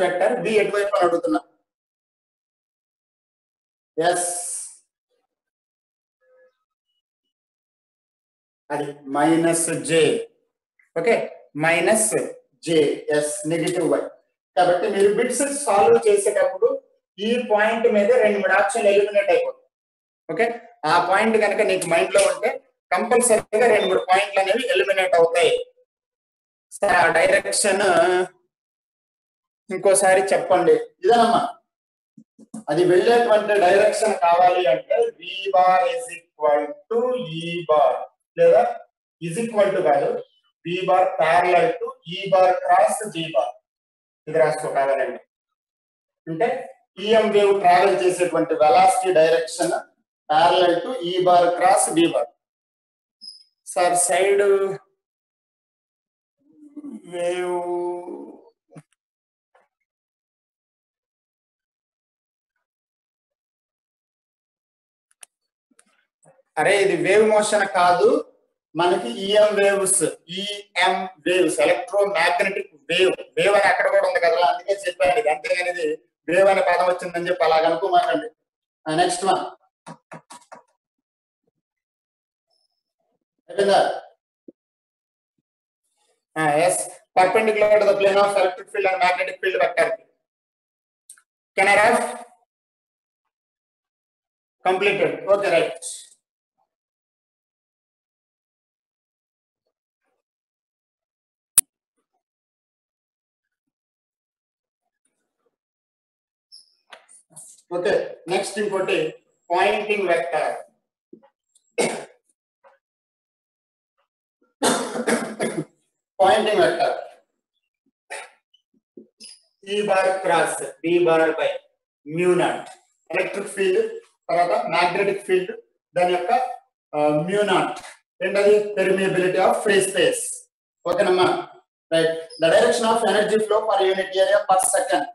Vector B ఎటువైపు అని అడుగుతున్నా. ఎస్ అది minus J. Okay minus J yes negative Y. కాబట్టి మీరు బిట్స్ సాల్వ్ చేసేటప్పుడు ఈ పాయింట్ మీద 2-3 ఆప్షన్లు ఎలిమినేట్ అయిపోతాయి. ఓకే ఆ పాయింట్ కనుక నీకు మైండ్ లో ఉంటే కంపల్సరీగా 2-3 పాయింట్లు అనేవి ఎలిమినేట్ అవుతాయి. సరే ఆ డైరెక్షన్ ఇంకోసారి చెప్పండి. ఇదేనమ్మా అది వెళ్ళేటువంటి డైరెక్షన్ కావాలి అంటే V bar is equal to E bar లేదా ఇజ్ ఈక్వల్ టు కాదు V bar parallel to E bar cross G bar. ఇది రాసుకో కావాలండి. అంటే ఈఎం వేవ్ ట్రావెల్ చేసేటువంటి velocity direction parallel to E bar cross B bar. Sir side wave అరే ఇది wave motion కాదు, మనకి ఈఎం వేవ్స్ ఎలక్ట్రోమాగ్నెటిక్ వేవ్ అని అక్కడ కూడా ఉంది కదా, అందుకే చెప్పాను ఇది. అంతేగాని ఇది వేవ్ అనే పదం వచ్చిందని చెప్పి అలాగ అనుకోమాకండి. నెక్స్ట్ వన్ అయిపోయిందా? Yes perpendicular to the plane of electric field and magnetic field vector. Can I have completed? Okay right. Okay next ఇంకోటి Poynting vector. Poynting vector E bar cross B bar by mu naught. Electric field తర్వాత magnetic field దాని యొక్క mu naught ఏంటది permeability of free space. ఓకేనమ్మా right. The direction of energy flow per unit area per second.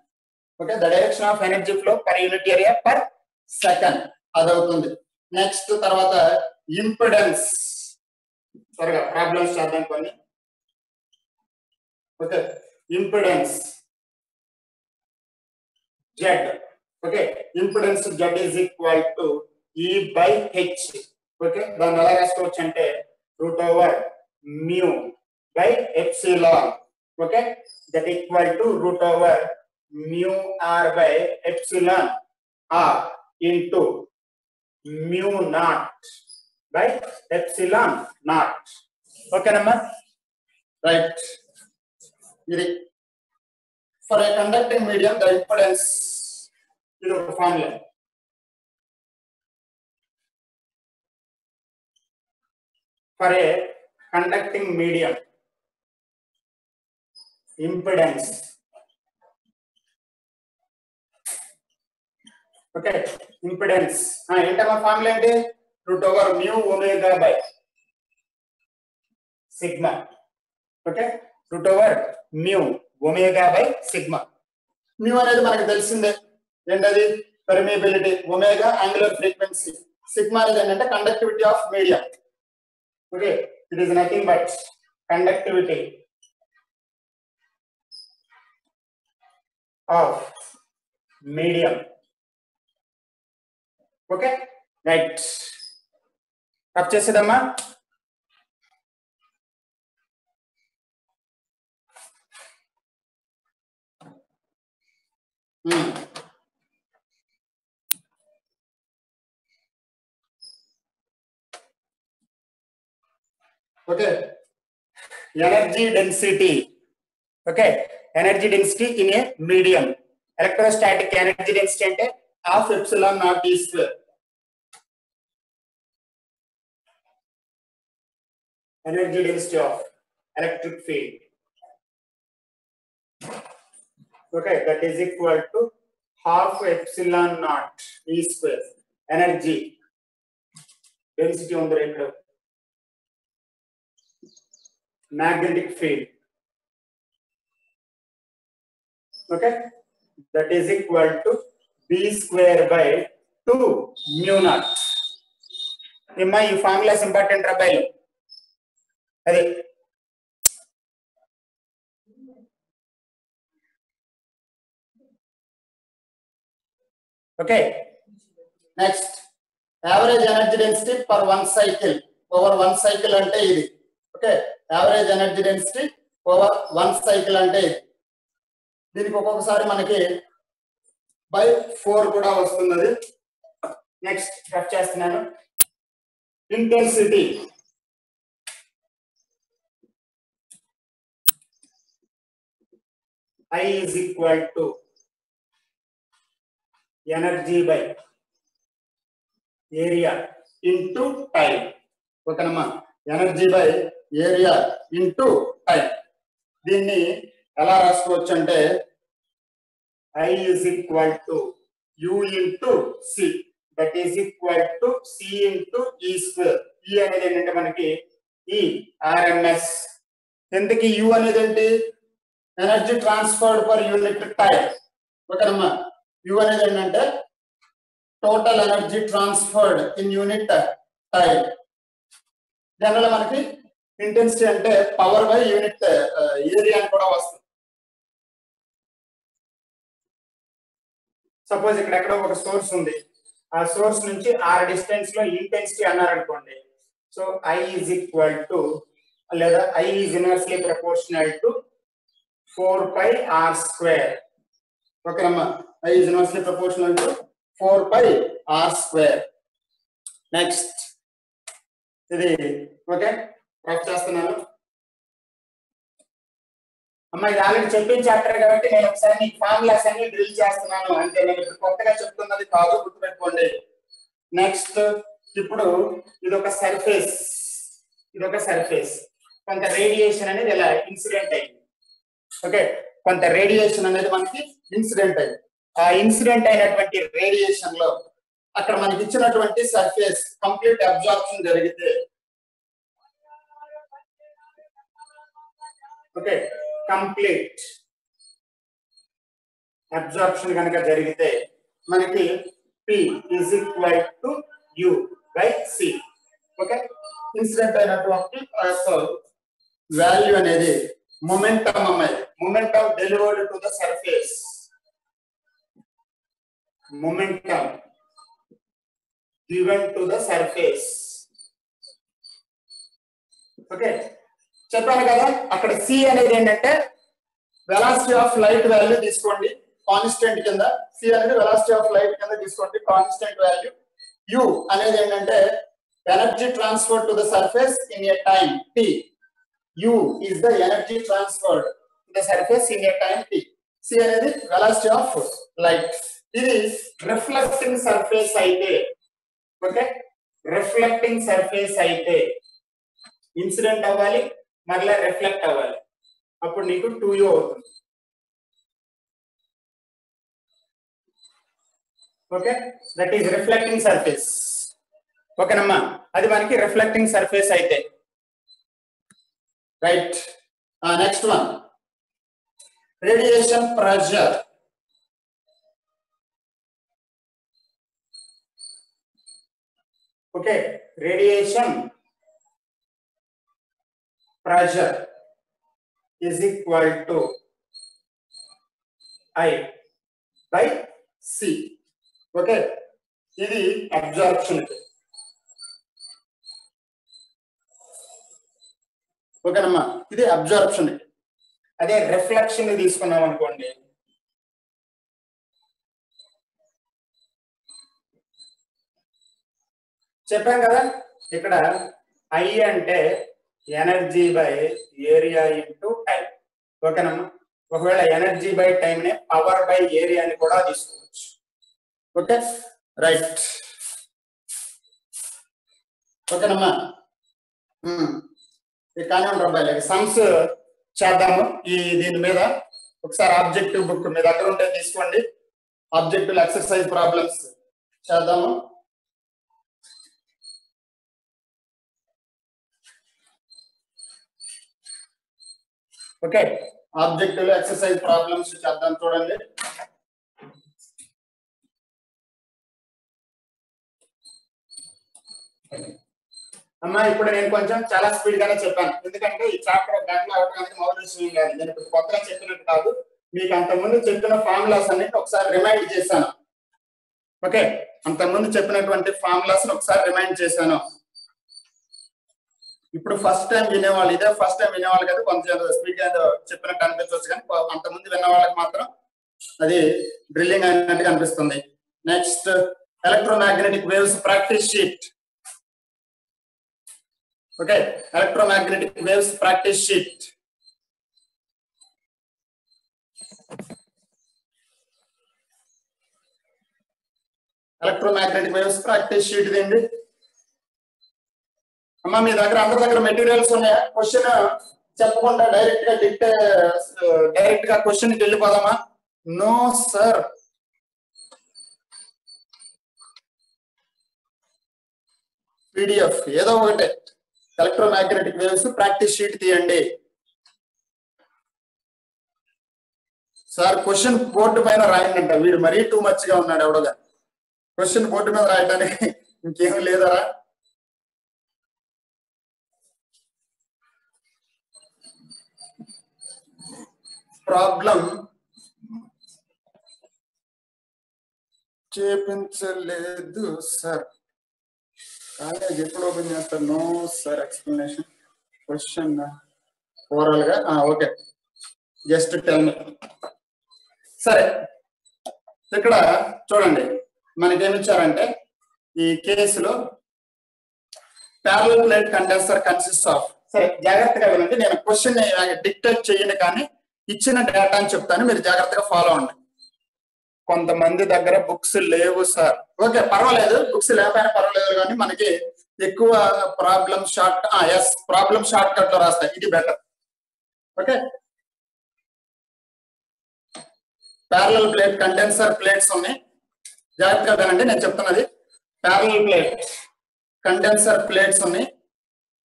Okay the direction of energy flow per unit area per second అది అవుతుంది. Next తర్వాత impedance. త్వరగా problems చేద్దాం కొన్ని. Okay impedance Z. Okay impedance Z is equal to E by H. Okay దాన్ని ఎలా రాసుకోవచ్చు అంటే √/μ by epsilon. Okay that equal to √/μr by epsilon r into mu naught by epsilon naught. ఓకేనమ్మా right. ఇది for a conducting medium the impedance ఇది ఒక formula. For a conducting medium impedance. Okay impedance ఏంటమ్మా formula ఏంటి √/μ by sigma. Okay √/μ by sigma. Mu అనేది మనకు తెలిసిందే ఏంటది permeability, omega angular frequency, sigma అనేది ఏంటంటే conductivity of medium. Okay it is nothing but conductivity of medium. Okay right టప్ చేసేదమ్మా. Okay energy density. Okay energy density in a medium. Electrostatic energy density అంటే half epsilon naught ఈ square. Energy density of electric field. Okay that is equal to half epsilon naught ఈ square. Energy density ఉంది ఇక్కడ. magnetic field. Okay, that is equal to b square by 2 mu naught. इम्मा ये formula important रहा भाई. अरे okay next average energy density per 1 cycle over 1 cycle అంటే ఇది okay average energy density over 1 cycle అంటే ఇది దీనికి ఒక్కొక్కసారి మనకి బై 4 కూడా వస్తుంది నెక్స్ట్ రఫ్ చేస్తున్నాను intensity I is equal to energy by area into time ఓకేనమ్మా energy by area into time దీన్ని ఎలా రాసుకోవచ్చు అంటే I is equal to U into C that is equal to C into E square E అనేది ఏంటంటే మనకి E RMS ఎందుకు U అనేది ఏంటి energy transferred per unit time ఓకేనమ్మా U అనేది ఏంటంటే total energy transferred in unit time general మనకి ఇంటెన్సిటీ అంటే పవర్ బై యూనిట్ ఏరియా అని కూడా వస్తుంది సపోజ్ ఇక్కడ ఎక్కడో ఒక సోర్స్ ఉంది ఆ సోర్స్ నుంచి r డిస్టెన్స్ లో ఇంటెన్సిటీ అన్నారు అనుకోండి so I is equal to లేదా I is inversely proportional to 4 pi r square ఓకేనమ్మా I is inversely proportional to 4 pi r square next ఇది ఓకే రఫ్ చేస్తున్నాను అమ్మా ఇది ఆల్రెడీ చెప్పిన చాప్టర్ కాబట్టి నేను ఒకసారి ఈ ఫార్ములాస్ అన్ని డ్రిల్ చేస్తున్నాను అంటే నేను ఇప్పుడు కొత్తగా చెప్తున్నది కాదు గుర్తుపెట్టుకోండి నెక్స్ట్ ఇప్పుడు ఇది ఒక సర్ఫేస్ కొంత రేడియేషన్ అనేది ఇలా ఇన్సిడెంట్ అయింది ఓకే కొంత రేడియేషన్ అనేది మనకి ఇన్సిడెంట్ అయింది ఆ ఇన్సిడెంట్ అయినటువంటి రేడియేషన్ లో అక్కడ మనకి ఇచ్చినటువంటి సర్ఫేస్ కంప్లీట్ అబ్జార్ప్షన్ జరిగితే ఓకే కంప్లీట్ అబ్జార్ప్షన్ కనుక జరిగితే మనకి P is equal to U by C okay incident అయినటువంటి వాల్యూ అనేది మొమెంటం అమ్మాయి momentum delivered to the surface momentum given to the surface okay చెప్పాను కదా అక్కడ C అనేది ఏంటంటే వెలాసిటీ ఆఫ్ లైట్ వాల్యూ తీసుకోండి కాన్స్టెంట్ కింద C అనేది వెలాసిటీ ఆఫ్ లైట్ కింద తీసుకోండి కాన్స్టెంట్ వాల్యూ U అనేది ఏంటంటే energy transferred to the surface in a time t U is the energy transferred to the surface in a time t C అనేది velocity of light ఇది reflecting surface అయితే okay reflecting surface అయితే incident అవ్వాలి మరలా reflect అవ్వాలి అప్పుడు నీకు 2U అవుతుంది okay that is reflecting surface ఓకేనమ్మా అది మనకి రిఫ్లెక్టింగ్ సర్ఫేస్ అయితే right next one radiation pressure okay radiation pressure is equal to I by C okay ఇది అబ్జార్ప్షన్ ఓకేనమ్మా ఇది అబ్జార్ప్షన్ అదే రిఫ్లెక్షన్ తీసుకున్నాం అనుకోండి చెప్పాం కదా ఇక్కడ I అంటే energy by area into time ఓకేనమ్మా ఒకవేళ ఎనర్జీ బై టైం నే పవర్ బై ఏరియా అని కూడా తీసుకోవచ్చు ఓకే రైట్ ఓకేనమ్మా కానీ ఉంటాయి సమ్స్ చేద్దాము దీని మీద ఒకసారి ఆబ్జెక్టివ్ బుక్ మీ దగ్గర ఉంటే తీసుకోండి ఆబ్జెక్టివ్ ఎక్సర్సైజ్ ప్రాబ్లమ్స్ చేద్దాము ఓకే ఆబ్జెక్టివ్ ఎక్సర్సైజ్ ప్రాబ్లమ్స్ చేద్దాం చూడండి అమ్మా ఇప్పుడు నేను కొంచెం చాలా స్పీడ్ గానే చెప్పాను ఎందుకంటే ఈ చాప్టర్ గంటలు అవడానికి మొదలు విషయం కాదు నేను ఇప్పుడు కొత్తగా చెప్పినట్టు కాదు మీకు అంతకుముందు చెప్పిన ఫార్ములాస్ అన్నిటి ఒకసారి రిమైండ్ చేశాను ఓకే, అంతకుముందు చెప్పినటువంటి ఫార్ములాస్ ఒకసారి రిమైండ్ చేశాను. ఇప్పుడు ఫస్ట్ టైం వినేవాళ్ళు, ఇదే ఫస్ట్ టైం వినేవాళ్ళు కదా కొంచెం స్పీడ్ చెప్పినట్టు అనిపించవచ్చు, కానీ అంతకుముందు విన్న వాళ్ళకి మాత్రం అది డ్రిల్లింగ్ అయినట్టుగా అనిపిస్తుంది. Next electromagnetic waves practice sheet. Okay, electromagnetic waves practice sheet. Electromagnetic waves practice sheet ఏంటి అమ్మా? మీ దగ్గర అందరి దగ్గర మెటీరియల్స్ ఉన్నాయా? క్వశ్చన్ చెప్పకుండా డైరెక్ట్ గా క్వశ్చన్ కి వెళ్ళిపోదామా? నో సార్, పీడిఎఫ్ ఏదో ఒకటే ఎలక్ట్రోమాగ్నెటిక్ వేవ్స్ ప్రాక్టీస్ షీట్ తీయండి. సార్ క్వశ్చన్ బోర్డు పైన రాయండి. వీడు మరీ టూ మచ్ గా ఉన్నాడు ఎవడోగా. క్వశ్చన్ బోర్డు మీద రాయడానికి ఇంకేం లేదరా? ప్రాబ్లం చేపించలేదు సార్, కాలేజ్ ఎప్పుడు ఓపెన్ చేస్తారు? No sir, explanation question overall గా ఓకే, జస్ట్ టెల్ మీ. సరే, ఇక్కడ చూడండి మనకేమిచ్చారంటే ఈ కేసులో parallel plate condenser consists of, సరే జాగ్రత్తగా వినండి, నేను క్వశ్చన్ డిక్టేట్ చేయను కానీ ఇచ్చిన డేటా అని చెప్తాను, మీరు జాగ్రత్తగా ఫాలో అవ్వండి. కొంతమంది దగ్గర బుక్స్ లేవు సార్, ఓకే పర్వాలేదు, బుక్స్ లేకపోయినా పర్వాలేదు, కానీ మనకి ఎక్కువ ప్రాబ్లం షార్ట్ కట్ లో రాస్తాయి, ఇది better. Okay, parallel plate condenser plates ఉన్నాయి, జాగ్రత్తగా వినండి నేను చెప్తున్నది. parallel plate కండెన్సర్ ప్లేట్స్ ఉన్నాయి,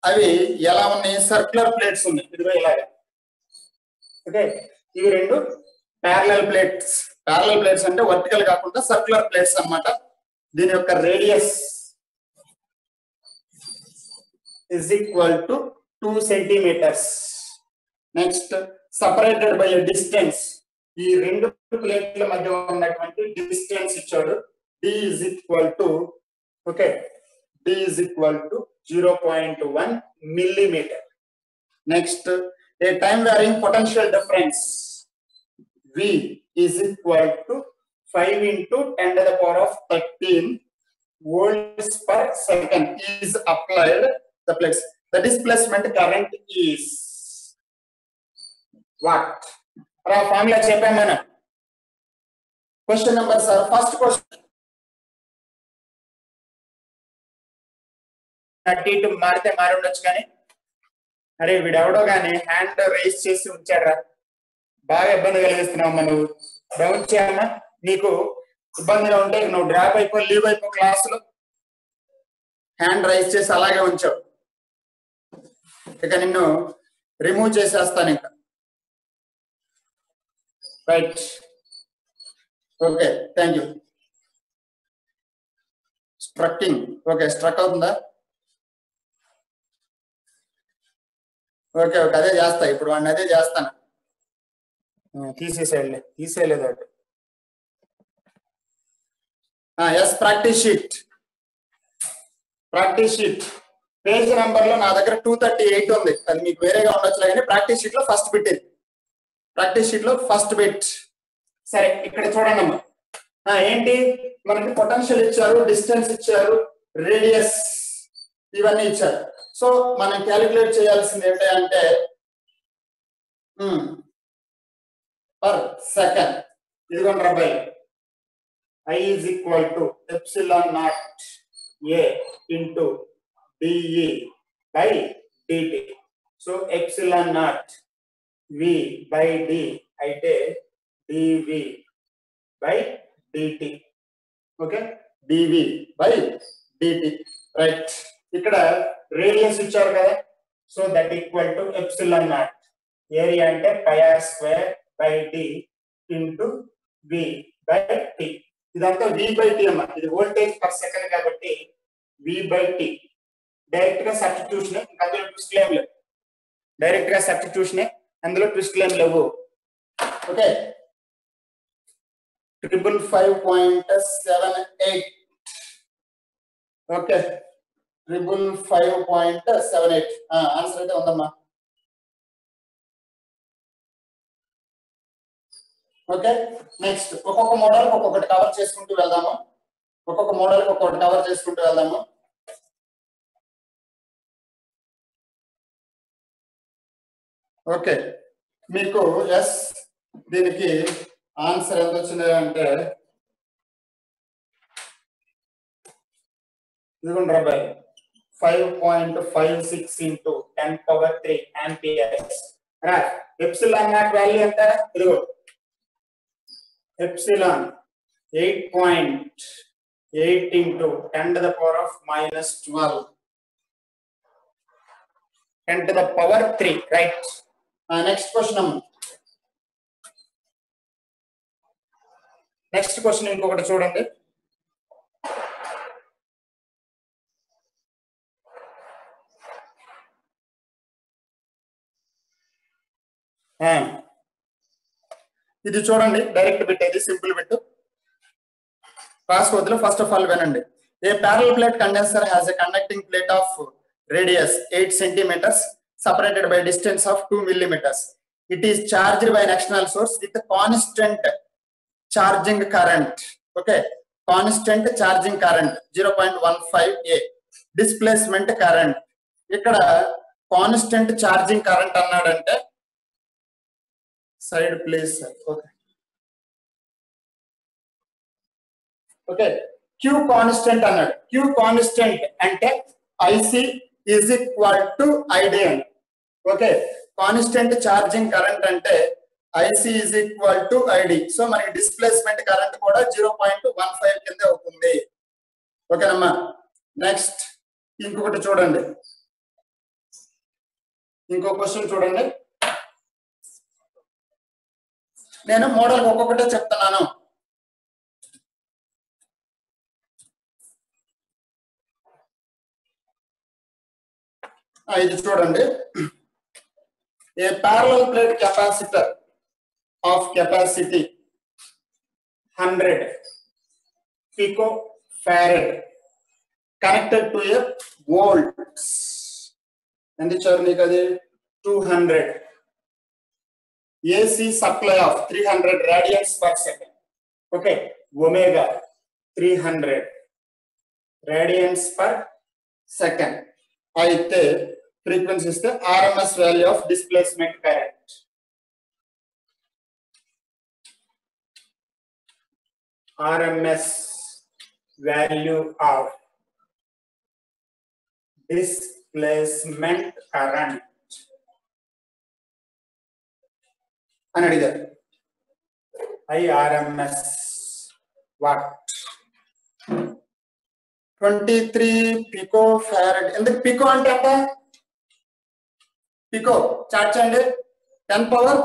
అవి ఎలా ఉన్నాయి? సర్క్యులర్ ప్లేట్స్ ఉన్నాయి, ఇదిగో ఇలాగా. ఓకే, ఇవి రెండు parallel ప్లేట్స్. parallel ప్లేట్స్ అంటే వర్టికల్ కాకుండా సర్క్యులర్ ప్లేట్స్ అన్నమాట. దీని యొక్క radius is equal to 2 centimeters. Next separated by distance, ఈ రెండు ప్లేట్ల మధ్య ఉన్నటువంటి డిస్టెన్స్ ఇచ్చాడు. d is equal to, okay, d is equal to 0.1 millimeter. Next, a time varying potential difference V is equal to 5 into 10 to the power of 13 volts per second is applied the plates. The displacement current is what? Formula చెప్పాను మనం. Question number sir, first question. అటు ఇటు మారితే మారి ఉండొచ్చు కానీ, అరే వీడెవడో కానీ హ్యాండ్ రైజ్ చేసి ఉంచాడ్రా, బాగా ఇబ్బంది కలిగిస్తున్నావు. నువ్వు డౌన్ చేయమ్మా, నీకు ఇబ్బందిగా ఉంటే నువ్వు డ్రాప్ అయిపో, లీవ్ అయిపో క్లాసులో. హ్యాండ్ రైజ్ చేసి అలాగే ఉంచావు, ఇక నిన్ను రిమూవ్ చేసేస్తాను ఇంకా. Right, okay, thank you. Striking, okay, struck అవుతుందా? ఓకే ఓకే, అదే చేస్తా ఇప్పుడు, వాడిని అదే చేస్తాను. తీసేయలేదు అటు. Yes, practice sheet. Page number లో నా దగ్గర 238 ఉంది, అది మీకు వేరేగా ఉండొచ్చులే కానీ ప్రాక్టీస్ షీట్ లో ఫస్ట్ బిట్ ఇది. ప్రాక్టీస్ షీట్ లో ఫస్ట్ బిట్. సరే, ఇక్కడ చూడండి అమ్మా, ఏంటి మనకి పొటెన్షియల్ ఇచ్చారు, డిస్టెన్స్ ఇచ్చారు, రేడియస్ ఇవన్నీ ఇచ్చారు. సో మనం క్యాలిక్యులేట్ చేయాల్సింది ఏంటంటే పర్ సెకండ్, ఇదిగోండి అబ్బాయి, I is equal to epsilon naught A into dE by dt. So epsilon naught V by D అయితే dV by dt. Okay, dV by dt. Right, ఇక్కడ రేడియస్ ఇచ్చారు కదా, so that equal to epsilon naught, area అంటే పై r square by d into V by t. ఇదంతా V by t అమ్మా, ఇది voltage per second కాబట్టి V by t. Direct గా substitution, అందులో ట్విస్ట్ ఏం లేవు, డైరెక్ట్ గా సబ్స్టిట్యూషన్, అందులో ట్విస్ట్ ఏం లేవు. ఓకే, 555.78. ఓకే 555.78 ఆన్సర్ అయితే ఉందమ్మా. ఓకే నెక్స్ట్ ఒక్కొక్క మోడల్ ఒక్కొక్కటి కవర్ చేసుకుంటూ వెళ్దాము. ఓకే మీకు ఎస్ దీనికి ఆన్సర్ ఎంత వచ్చింది అంటే ఇదిగోండి రబ్బాయి 5.56 into 10⁻³ amperes. Epsilon naught value ఎంత? ఇదిగో epsilon 8.8 into 10⁻⁻12 10⁻³ right. Next question ఇంకొకటి చూడండి. ఇది చూడండి, డైరెక్ట్ బిట్, ఇది సింపుల్ బిట్, రాసుకోవద్దు. ఫస్ట్ ఆఫ్ ఆల్ వినండి. A parallel plate condenser has a conducting plate of radius 8 centimeters separated by distance of 2 millimeters. It is charged by an external source with constant charging current. Okay, constant charging current 0.15 A. Displacement current. ఇక్కడ constant charging current అన్నాడంటే side please sir. Okay Q constant అన్నాడు. Q constant అంటే IC is equal to ID అని. Okay constant charging current అంటే IC is equal to ID. So మనకి displacement current కూడా 0.15 కింద అవుతుంది. ఓకేనమ్మా. నెక్స్ట్ ఇంకొకటి చూడండి, ఇంకో క్వశ్చన్ చూడండి. నేను మోడల్ ఒక్కొక్కటే చెప్తున్నాను. ఇది చూడండి. ఏ parallel plate capacitor of capacity 100 picofarad connected to a volts. ఎంత ఇచ్చారు నీకు? అది 200. AC supply of 300 radians per second. Okay omega 300 radians per second. అయితే ఫ్రీక్వెన్సీ ఇస్తే RMS value of displacement current. RMS value of displacement current అని అడిగారు. IRMS what 23 పికోఫారడ్. ఎందుకు pico అంటే ఎంత? పికో చార్ట్ చేయండి. 10 పవర్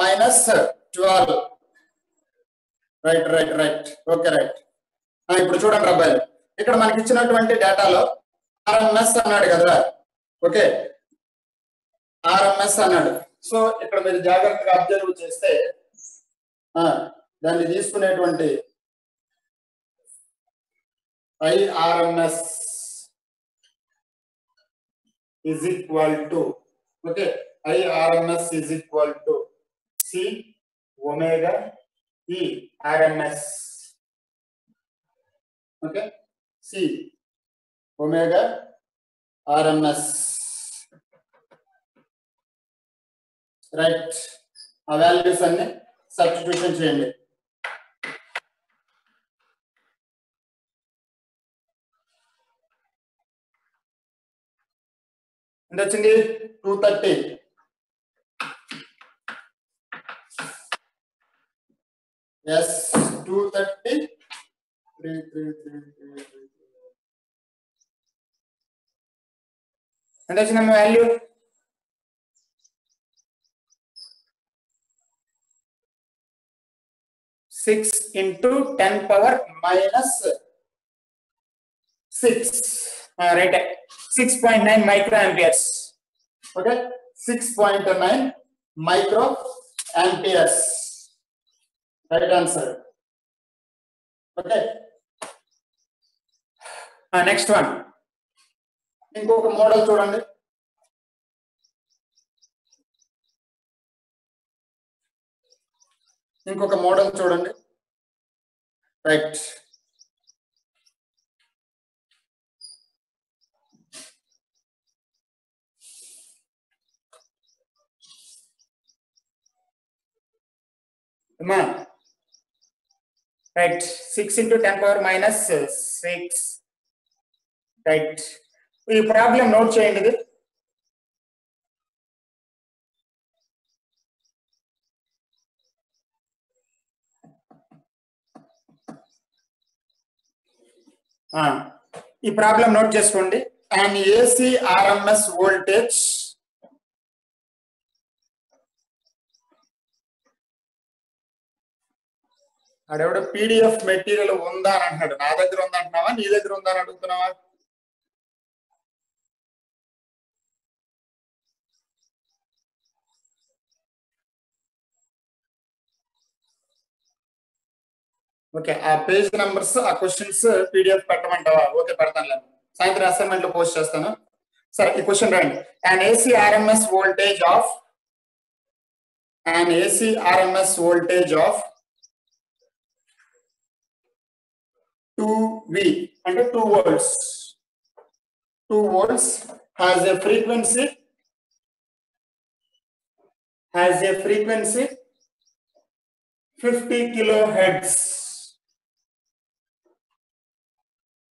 -12. రైట్. Okay right. ఇప్పుడు చూడండి అబ్బాయి, ఇక్కడ మనకి ఇచ్చినటువంటి డేటాలో RMS అన్నాడు కదా. ఓకే RMS అన్నాడు. సో ఇక్కడ మీరు జాగ్రత్తగా అబ్జర్వ్ చేస్తే దాన్ని తీసుకునేటువంటి IRMS is equal to okay IRMS is equal to C omega E RMS. okay C omega RMS. Right. ఆ వాల్యూస్ అన్ని సబ్స్టిట్యూషన్ చేయండి. ఎంత వచ్చింది? 230. ఎస్ 230. ఎంత వచ్చిందమ్మ value? 6 into 10⁻⁻6. Right. 6.9 microamperes. Okay, 6.9 microamperes. Right answer. Okay. Next one. ఇంకొక model చూడండి. ఇంకొక మోడల్ చూడండి. Right. Right, 6 into 10 power minus 6. Right. ఈ ప్రాబ్లం నోట్ చేయండి. ఇది ఈ ప్రాబ్లం నోట్ చేసుకోండి. an AC RMS voltage అడెవడో PDF material ఉందా అని అంటున్నాడు. నా దగ్గర ఉందా అంటున్నావా, నీ దగ్గర ఉందా అని అడుగుతున్నావా? ఓకే, ఆ పేజ్ నంబర్స్, ఆ క్వశ్చన్స్ PDF పెట్టమంటావా? ఓకే, పెడతాను. సాయంత్రం అసైన్మెంట్ లో పోస్ట్ చేస్తాను. సరే, ఈ క్వశ్చన్ రాయండి. an AC RMS voltage of 2V అంటే 2 volts. 2 volts has a frequency 50 kilohertz.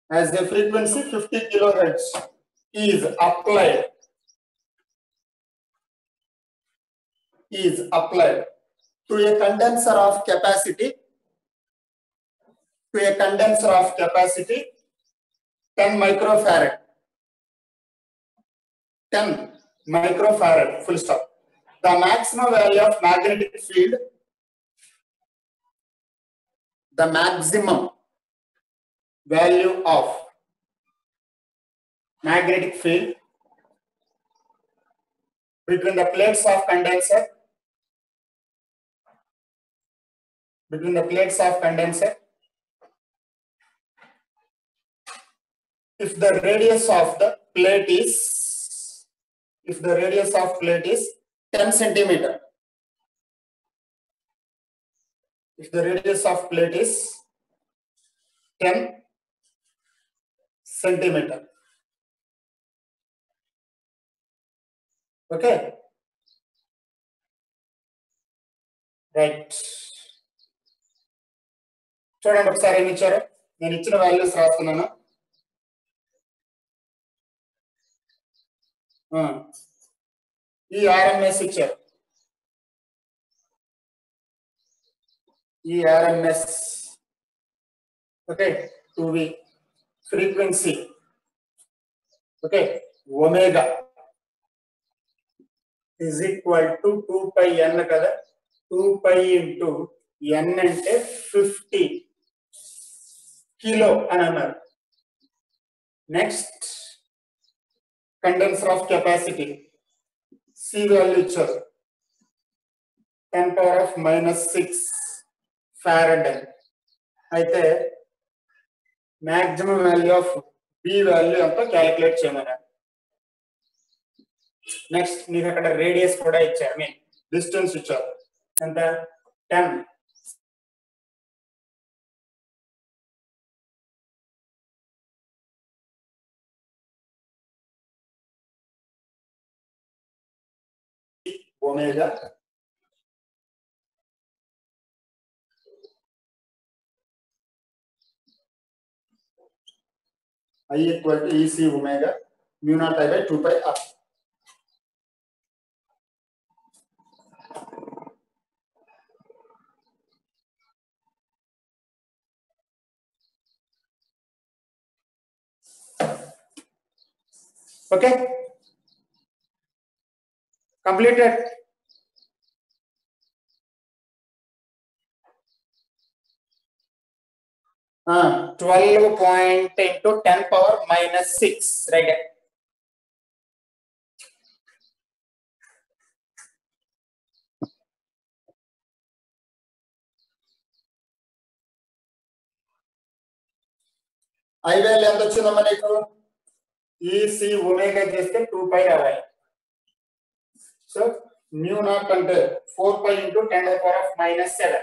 As a frequency 50 kilohertz is applied to a condenser of capacity 10 microfarad. 10 microfarad, full stop. The maximum value of magnetic field, the maximum value of magnetic field between the plates of condenser, if the radius of plate is 10 centimeter. If the radius of plate is 10 centimeter. Okay. Right. చూడండి ఒకసారి ఏమి ఇచ్చారు. నేను ఇచ్చిన values రాస్తున్నాను. ఈ RMS ఇచ్చారు. ఈ RMS okay 2V frequency okay omega is equal to 2 pi n కదా. 2 pi into n అంటే 50 కిలో అని అన్నారు. Next condenser of capacity C value ఇచ్చారు 10 power of minus 6 farad. అయితే maximum value of B value ఎంత calculate చేయమన్నారు. Next మీకు అక్కడ రేడియస్ కూడా ఇచ్చారు, మీన్ డిస్టెన్స్ ఇచ్చారు ఎంత 10. Omega I equal to EC omega mu naught I by 2 pi r. Okay, completed. Uh, 12 point into 10 power minus 6, right? I value ఎంత వచ్చిందమ్మా నీకు ఈసి ఒమేగా చేస్తే 2π రావాలి. సో మ్యూ నాట్ అంటే 4π × 10⁻⁻⁷.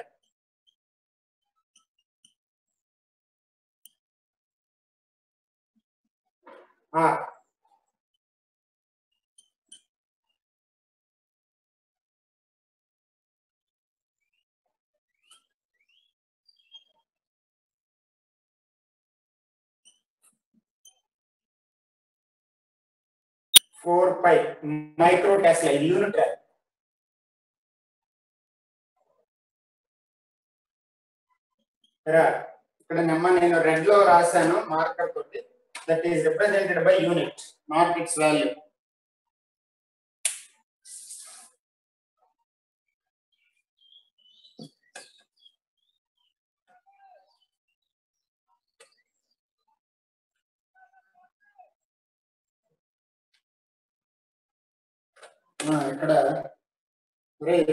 ఫోర్ పై మైక్రో టెస్లా యూనిట్ ఇక్కడ నేను రెడ్ లో రాశాను మార్కర్ తోటి. That is represented by unit, not it's value.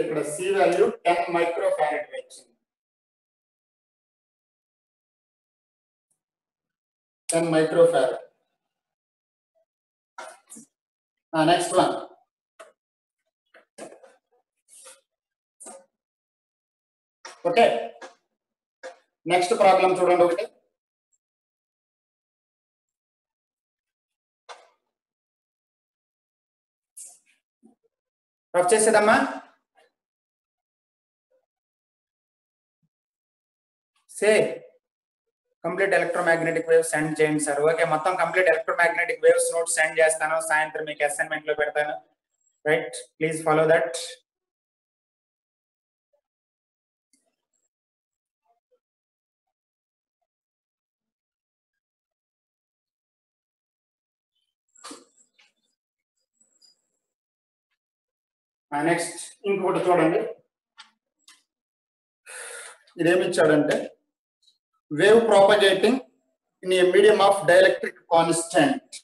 ఇక్కడ సి వాల్యూ 10 మైక్రో ఫారడ్ వచ్చింది. 10 micro farad. Next one. Okay, next problem చూడండి. ఒకటి రఫ్ చేసేదమ్మా. సే కంప్లీట్ ఎలక్ట్రోమాగ్నెటిక్ వేవ్స్ సెండ్ చేయండి సార్. ఓకే, మొత్తం complete electromagnetic waves notes send చేస్తాను. సాయంత్రం మీకు assignment లో పెడతాను. Right, please follow that. Next ఇంకొకటి చూడండి. ఇదేమి ఇచ్చాడంటే wave propagating in a medium of dielectric constant.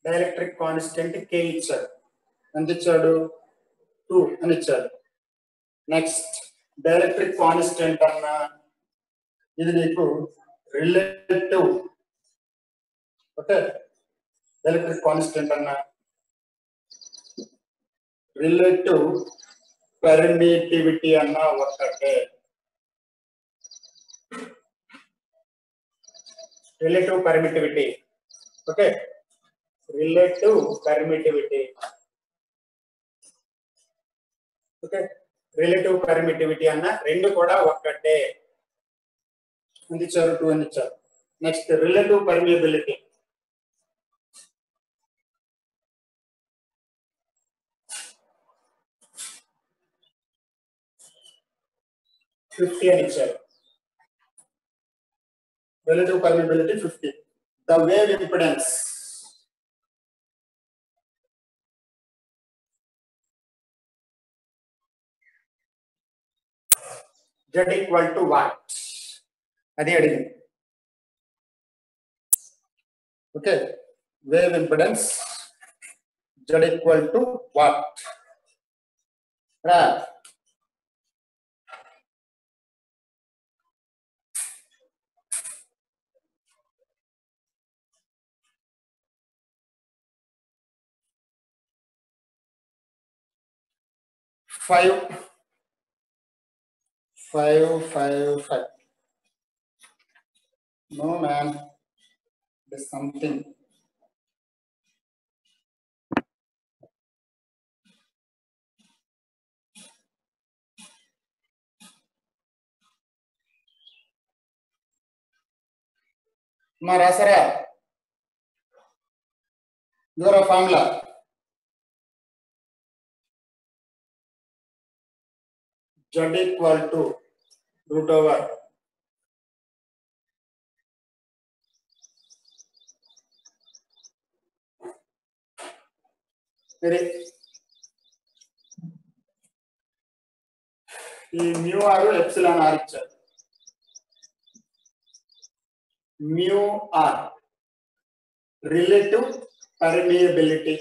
Dielectric constant K ఇచ్చాడు. ఎంత ఇచ్చాడు? 2 అని ఇచ్చాడు. నెక్స్ట్ డైఎలక్ట్రిక్ కాన్స్టెంట్ అన్న ఇది నీకు రిలేటివ్. ఓకే, డైఎలక్ట్రిక్ కాన్స్టెంట్ అన్న రిలేటివ్ పర్మిటివిటీ అన్న ఒకటే. Relative permittivity. Okay, relative permittivity. Okay, relative permittivity అన్న రెండు కూడా ఒకటే. అందించారు 2 అని ఇచ్చారు. Next relative permeability. $50 అని ఇచ్చారు. Relative permeability 50. The wave impedance Z = what? అది అడిగింది. Okay, wave impedance Z = what? రా five. No man, there's something. Marasara, your formula. Z = √over ఈ మ్యూ ఆర్ ఎప్సిలాన్ ఆర్ ఇచ్చారు. Mu R relative permeability.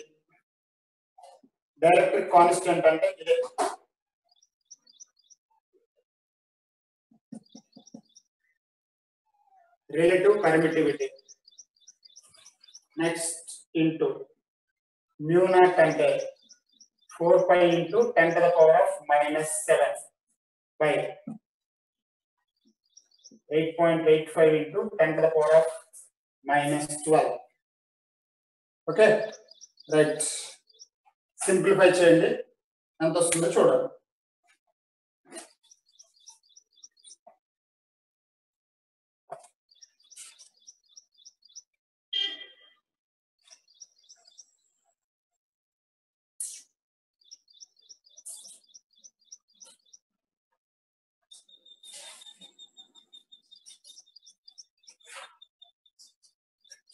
Dielectric constant అంటే ఇదే. Relative permittivity. Next into mu naught అంటే 4 pi into 10 to the power of -7 by 8.85 into 10 to the power of -12. Okay right. Simplify చేయండి, ఎంత వస్తుందో చూడండి.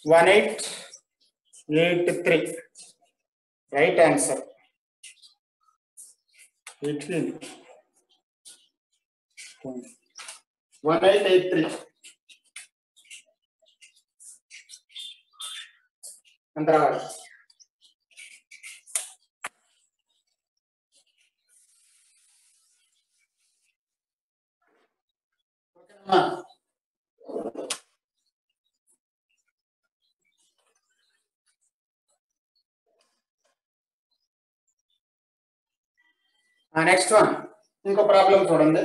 One 1883 right answer. 1883 ఎంత రావాలి? ఓకేనా? నెక్స్ట్ వన్ ఇంకో ప్రాబ్లం చూడండి.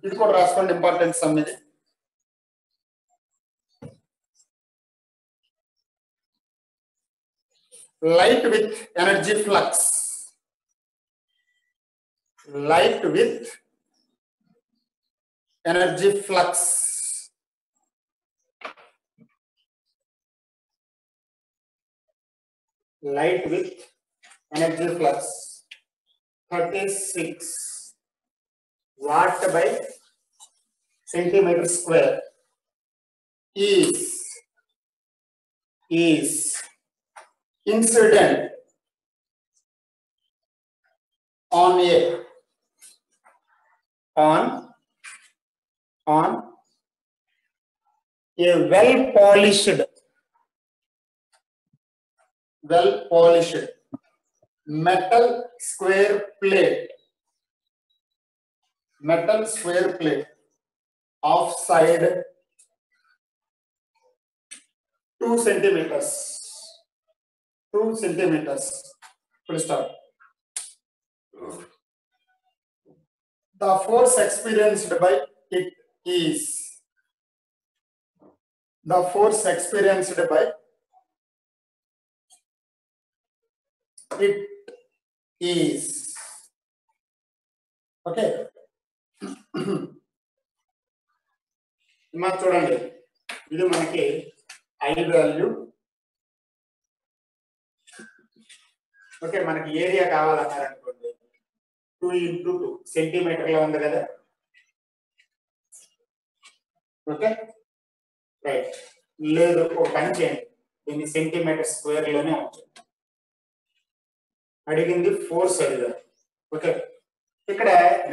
ఇది కూడా రాసుకోండి, ఇంపార్టెంట్ సమ్ ఇది. light with energy flux. Light with energy flux. Light with energy flux 36 watt by centimeter square is incident on a well polished metal square plate of side 2 centimeters. Full stop. The force experienced by it is okay. చూడండి, ఇది మనకి I value. Okay, మనకి area కావాలన్నారనుకోండి 2 into 2 సెంటీమీటర్లో ఉంది కదా. Okay right. లేదు ఒక పని చేయండి, దీన్ని సెంటీమీటర్ స్క్వేర్ లోనే ఉంచండి. అడిగింది ఫోర్స్ అడిగారు. ఓకే, ఇక్కడ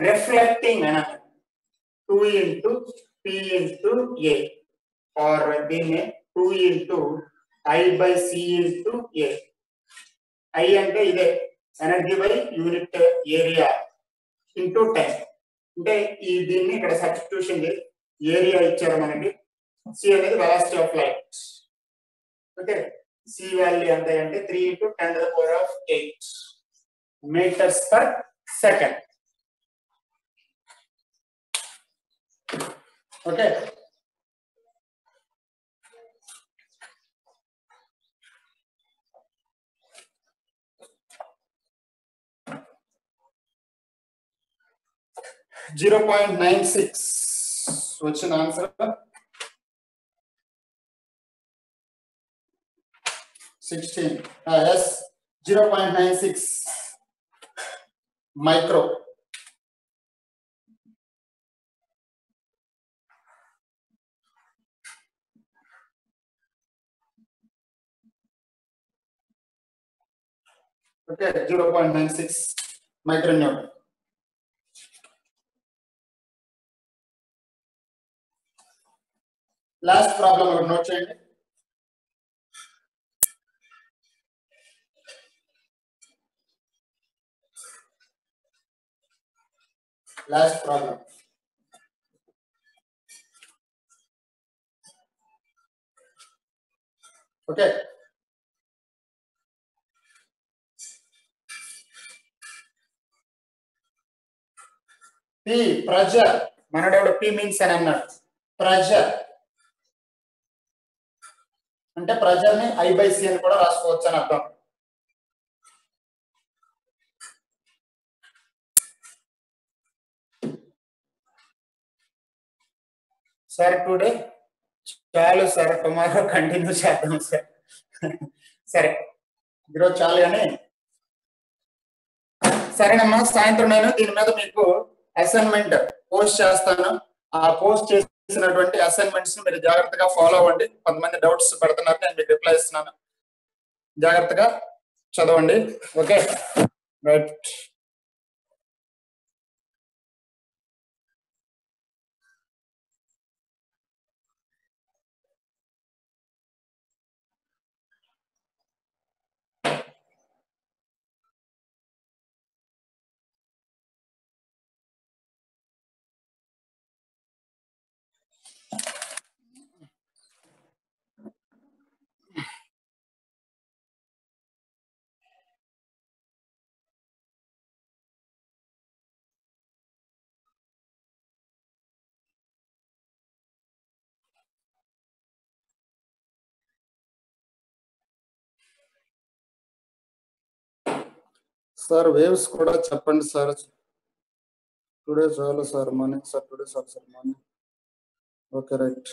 రిఫ్లెక్టింగ్ అని 2 into P into A or దీన్ని 2 into I by C into A. I అంటే ఇదే energy by unit area into time. అంటే ఈ దీన్ని ఇక్కడ సబ్స్టిట్యూషన్ ఏరియా ఇచ్చారు మనకి. సి అనేది velocity of light. Okay, C value ఎంత అంటే 3 into 10 to the power of 8 meters per second. Okay, .96 వచ్చిన answer 16. Yes, 0.96 micro. Okay, 0.96 micronewton. Last problem note చేయండి. Last problem. Okay, P pressure, మనడేవుడు P means అని అన్నాడు. Pressure అంటే pressure ని I/C అని కూడా రాసుకోవచ్చు అని అర్థం. సార్ టుడే చాలు సార్, టుమారో కంటిన్యూ చేద్దాం సార్. సరే ఈరోజు చాలు కానీ సరేనమ్మా, సాయంత్రం నేను దీని మీద మీకు అసైన్మెంట్ పోస్ట్ చేస్తాను. ఆ పోస్ట్ చేసినటువంటి అసైన్మెంట్స్ మీరు జాగ్రత్తగా ఫాలో అవ్వండి. కొంతమంది డౌట్స్ పెడుతున్నారు, నేను మీకు రిప్లై ఇస్తున్నాను. జాగ్రత్తగా చదవండి. Okay right. సార్ వేవ్స్ కూడా చెప్పండి సార్. టుడే చాలు సార్ మార్నింగ్ సార్, టుడే చాలు సార్ మార్నింగ్. Okay right.